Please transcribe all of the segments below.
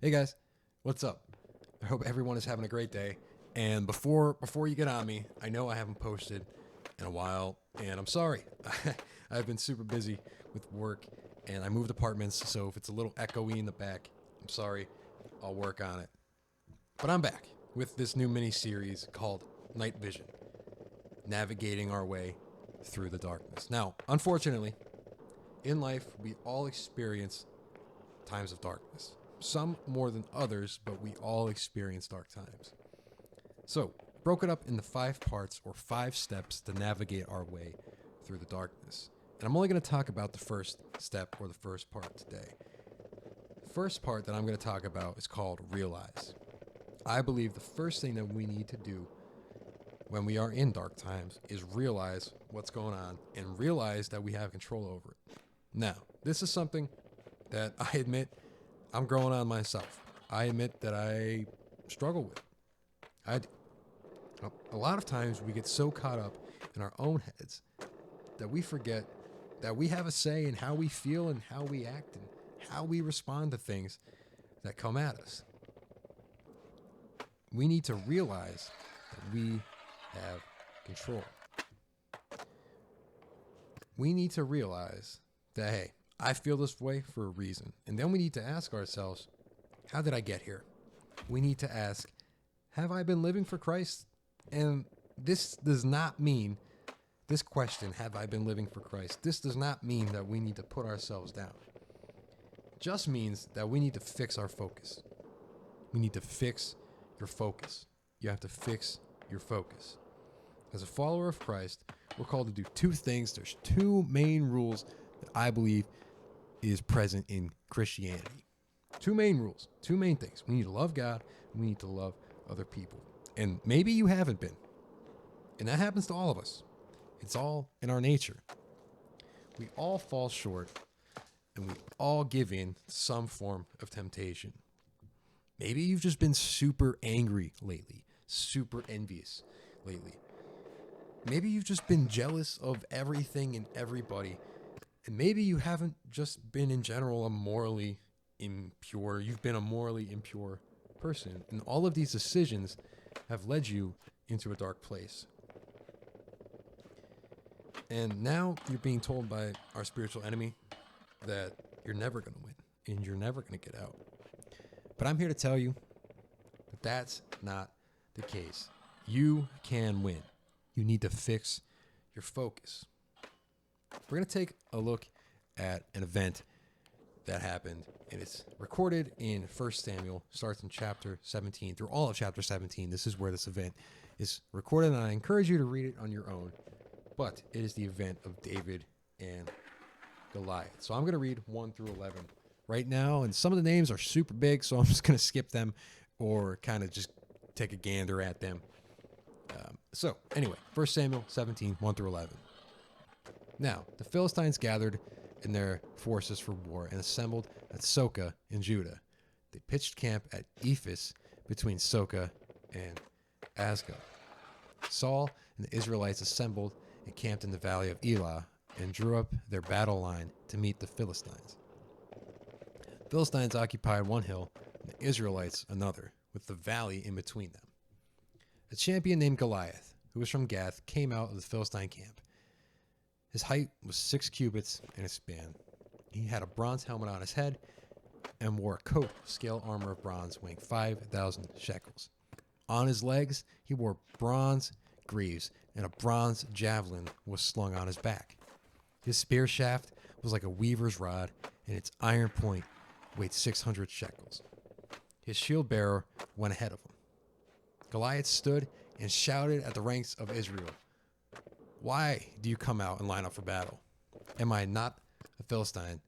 Hey guys, what's up? I hope everyone is having a great day. And before you get on me, I know I haven't posted in a while, and I'm sorry. I've been super busy with work, and I moved apartments, so if it's a little echoey in the back, I'm sorry. I'll work on it. But I'm back with this new mini series called Night Vision, navigating our way through the darkness. Now, unfortunately, in life, we all experience times of darkness. Some more than others, but we all experience dark times. So, broke it up into 5 parts or 5 steps to navigate our way through the darkness. And I'm only going to talk about the first step or the first part today. The first part that I'm going to talk about is called realize. I believe the first thing that we need to do when we are in dark times is realize what's going on and realize that we have control over it. Now, this is something that I admit I'm growing on myself. I admit that I struggle with. A lot of times we get so caught up in our own heads that we forget that we have a say in how we feel and how we act and how we respond to things that come at us. We need to realize that we have control. We need to realize that, hey, I feel this way for a reason. And then we need to ask ourselves, how did I get here? We need to ask, have I been living for Christ? And this does not mean, this question, have I been living for Christ? This does not mean that we need to put ourselves down. It just means that we need to fix our focus. We need to fix your focus. You have to fix your focus. As a follower of Christ, we're called to do 2 things. There's 2 main rules that I believe is present in Christianity. 2 main rules, 2 main things. We need to love God, we need to love other people. And maybe you haven't been. And that happens to all of us. It's all in our nature. We all fall short, and we all give in to some form of temptation. Maybe you've just been super angry lately, super envious lately. Maybe you've just been jealous of everything and everybody. And maybe you haven't just been in general a morally impure. You've been a morally impure person. And all of these decisions have led you into a dark place. And now you're being told by our spiritual enemy that you're never going to win and you're never going to get out. But I'm here to tell you that that's not the case. You can win. You need to fix your focus. We're going to take a look at an event that happened, and it's recorded in 1 Samuel, starts in chapter 17, through all of chapter 17. This is where this event is recorded, and I encourage you to read it on your own, but it is the event of David and Goliath. So I'm going to read 1 through 11 right now, and some of the names are super big, so I'm just going to skip them or kind of just take a gander at them. So anyway, 1 Samuel 17, 1 through 11. Now, the Philistines gathered in their forces for war and assembled at Soka in Judah. They pitched camp at Ephes between Soka and Asgah. Saul and the Israelites assembled and camped in the valley of Elah and drew up their battle line to meet the Philistines. The Philistines occupied one hill and the Israelites another, with the valley in between them. A champion named Goliath, who was from Gath, came out of the Philistine camp. His height was 6 cubits and a span. He had a bronze helmet on his head and wore a coat of scale armor of bronze weighing 5,000 shekels. On his legs, he wore bronze greaves, and a bronze javelin was slung on his back. His spear shaft was like a weaver's rod, and its iron point weighed 600 shekels. His shield bearer went ahead of him. Goliath stood and shouted at the ranks of Israel, "Why do you come out and line up for battle? Am I not a Philistine,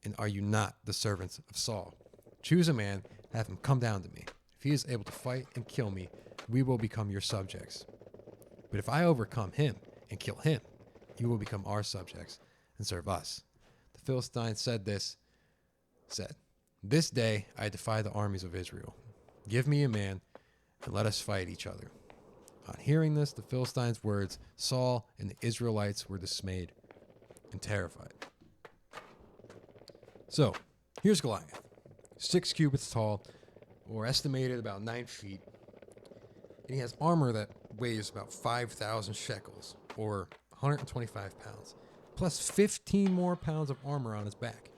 and are you not the servants of Saul? Choose a man, have him come down to me. If he is able to fight and kill me, we will become your subjects. But if I overcome him and kill him, you will become our subjects and serve us." The Philistines said, "This day I defy the armies of Israel. Give me a man and let us fight each other." On hearing this, the Philistines' words, Saul and the Israelites were dismayed and terrified. So, here's Goliath. 6 cubits tall, or estimated about 9 feet. And he has armor that weighs about 5,000 shekels, or 125 pounds, plus 15 more pounds of armor on his back.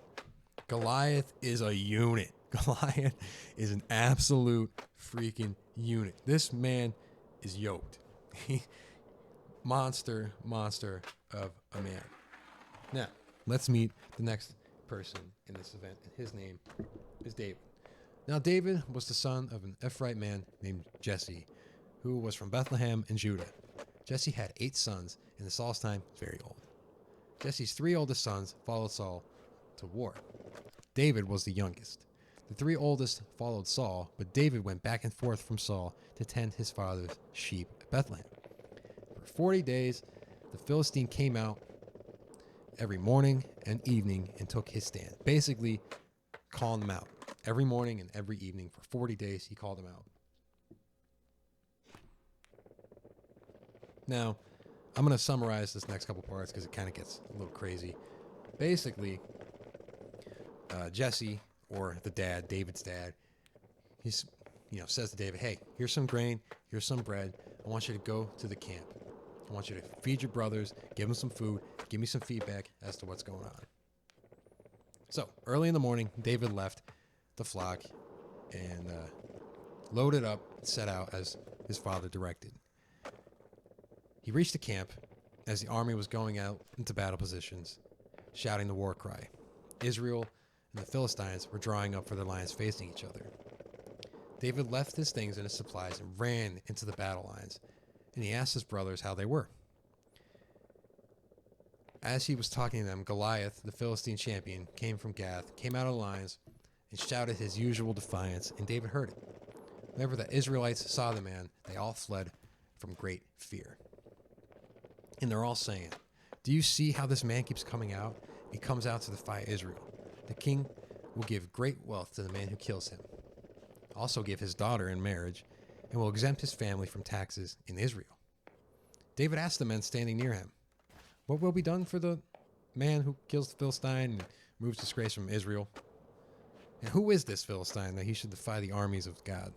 Goliath is a unit. Goliath is an absolute freaking unit. This man is yoked. Monster of a man. Now, let's meet the next person in this event, and his name is David. Now, David was the son of an Ephraite man named Jesse, who was from Bethlehem in Judah. Jesse had 8 sons, and in Saul's time, very old. Jesse's 3 oldest sons followed Saul to war. David was the youngest. The 3 oldest followed Saul, but David went back and forth from Saul to tend his father's sheep at Bethlehem. For 40 days, the Philistine came out every morning and evening and took his stand, basically calling them out. Every morning and every evening for 40 days, he called them out. Now, I'm going to summarize this next couple parts because it kind of gets a little crazy. Basically, Jesse, or the dad, David's dad, says to David, hey, here's some grain, here's some bread. I want you to go to the camp. I want you to feed your brothers, give them some food, give me some feedback as to what's going on. So, early in the morning, David left the flock and loaded up, set out as his father directed. He reached the camp as the army was going out into battle positions, shouting the war cry. Israel and the Philistines were drawing up for their lines facing each other. David left his things and his supplies and ran into the battle lines, and he asked his brothers how they were. As he was talking to them, Goliath, the Philistine champion, came from Gath, came out of the lines, and shouted his usual defiance, and David heard it. Whenever the Israelites saw the man, they all fled from great fear. And they're all saying, do you see how this man keeps coming out? He comes out to defy Israel. The king will give great wealth to the man who kills him. Also give his daughter in marriage, and will exempt his family from taxes in Israel. David asked the men standing near him, what will be done for the man who kills the Philistine and removes disgrace from Israel? And who is this Philistine that he should defy the armies of God?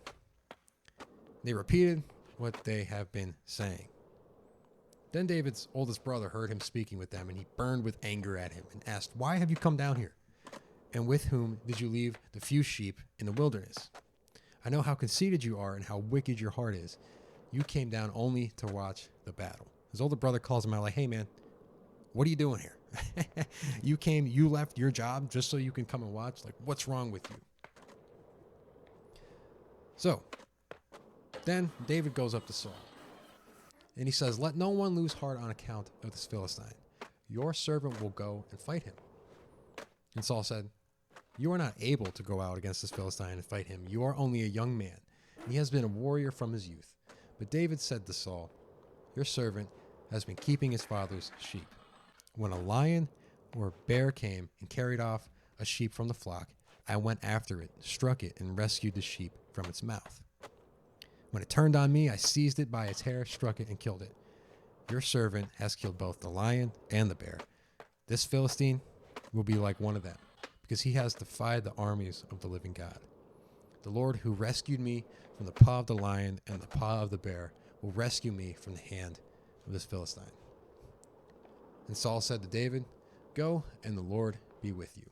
They repeated what they have been saying. Then David's oldest brother heard him speaking with them, and he burned with anger at him and asked, why have you come down here? And with whom did you leave the few sheep in the wilderness? I know how conceited you are and how wicked your heart is. You came down only to watch the battle. His older brother calls him out like, hey man, what are you doing here? You left your job just so you can come and watch? Like, what's wrong with you? So, then David goes up to Saul. And he says, let no one lose heart on account of this Philistine. Your servant will go and fight him. And Saul said, you are not able to go out against this Philistine and fight him. You are only a young man. And he has been a warrior from his youth. But David said to Saul, your servant has been keeping his father's sheep. When a lion or a bear came and carried off a sheep from the flock, I went after it, struck it, and rescued the sheep from its mouth. When it turned on me, I seized it by its hair, struck it, and killed it. Your servant has killed both the lion and the bear. This Philistine will be like one of them, because he has defied the armies of the living God. The Lord who rescued me from the paw of the lion and the paw of the bear will rescue me from the hand of this Philistine. And Saul said to David, go, and the Lord be with you.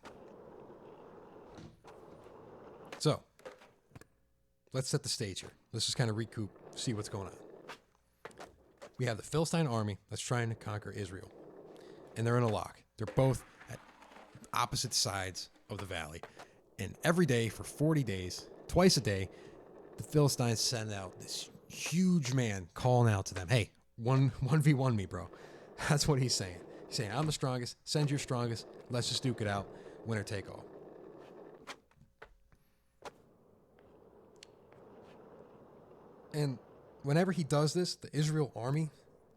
So, let's set the stage here. Let's just kind of recoup, see what's going on. We have the Philistine army that's trying to conquer Israel. And they're in a lock. They're both at opposite sides of the valley. And every day for 40 days, twice a day, the Philistines send out this huge man calling out to them, hey, 1v1 me, bro. That's what he's saying. He's saying, I'm the strongest. Send your strongest. Let's just duke it out. Winner take all. And whenever he does this, the Israel army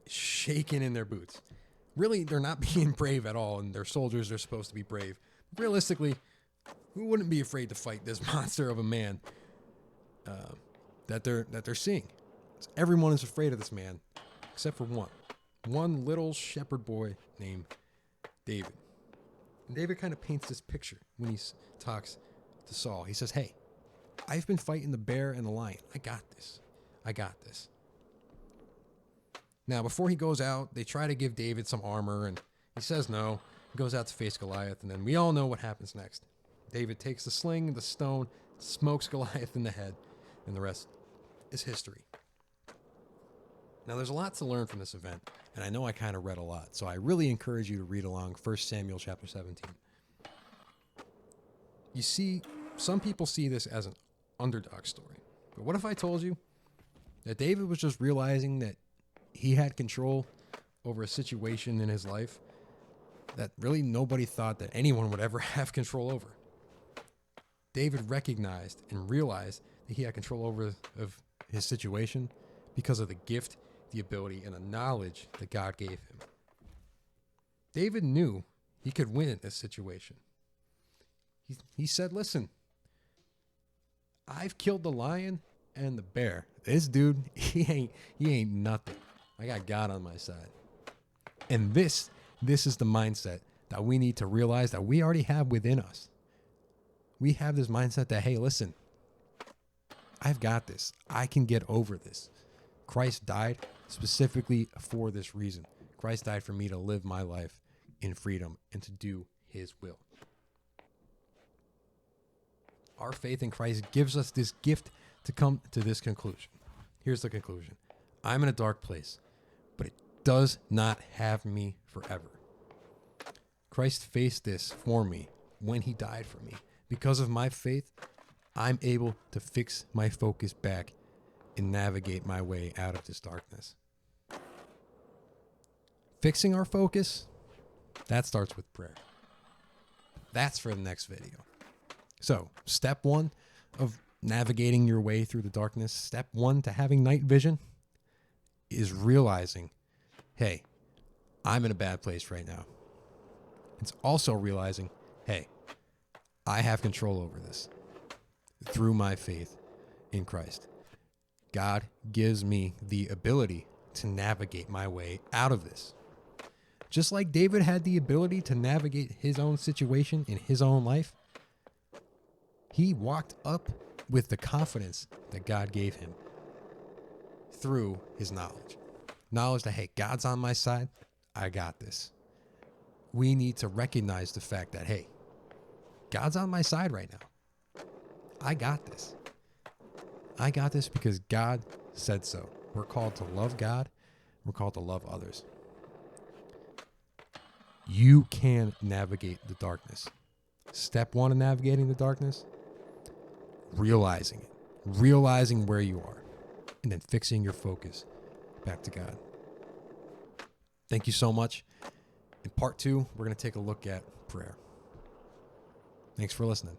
is shaking in their boots. Really, they're not being brave at all, and their soldiers are supposed to be brave. Realistically, who wouldn't be afraid to fight this monster of a man that they're seeing? Everyone is afraid of this man, except for one little shepherd boy named David. And David kind of paints this picture when he talks to Saul. He says, hey, I've been fighting the bear and the lion. I got this. I got this. Now, before he goes out, they try to give David some armor, and he says no. He goes out to face Goliath, and then we all know what happens next. David takes the sling, the stone, smokes Goliath in the head, and the rest is history. Now, there's a lot to learn from this event, and I know I kind of read a lot, so I really encourage you to read along 1 Samuel chapter 17. You see, some people see this as an underdog story. But what if I told you that David was just realizing that he had control over a situation in his life that really nobody thought that anyone would ever have control over? David recognized and realized that he had control over of his situation because of the gift, the ability, and the knowledge that God gave him. David knew he could win in this situation. He said, listen, I've killed the lion and the bear. This dude, he ain't nothing. I got God on my side. And this is the mindset that we need to realize that we already have within us. We have this mindset that, hey, listen, I've got this. I can get over this. Christ died specifically for this reason. Christ died for me to live my life in freedom and to do his will. Our faith in Christ gives us this gift to come to this conclusion. Here's the conclusion. I'm in a dark place, but it does not have me forever. Christ faced this for me when he died for me. Because of my faith, I'm able to fix my focus back and navigate my way out of this darkness. Fixing our focus, that starts with prayer. That's for the next video. So, step one of navigating your way through the darkness, step one to having night vision is realizing, hey, I'm in a bad place right now. It's also realizing, hey, I have control over this through my faith in Christ. God gives me the ability to navigate my way out of this. Just like David had the ability to navigate his own situation in his own life, he walked up with the confidence that God gave him through his knowledge. Knowledge that, hey, God's on my side. I got this. We need to recognize the fact that, hey, God's on my side right now. I got this. I got this because God said so. We're called to love God. We're called to love others. You can navigate the darkness. Step one in navigating the darkness, realizing it, realizing where you are, and then fixing your focus back to God. Thank you so much. In part 2, we're going to take a look at prayer. Thanks for listening.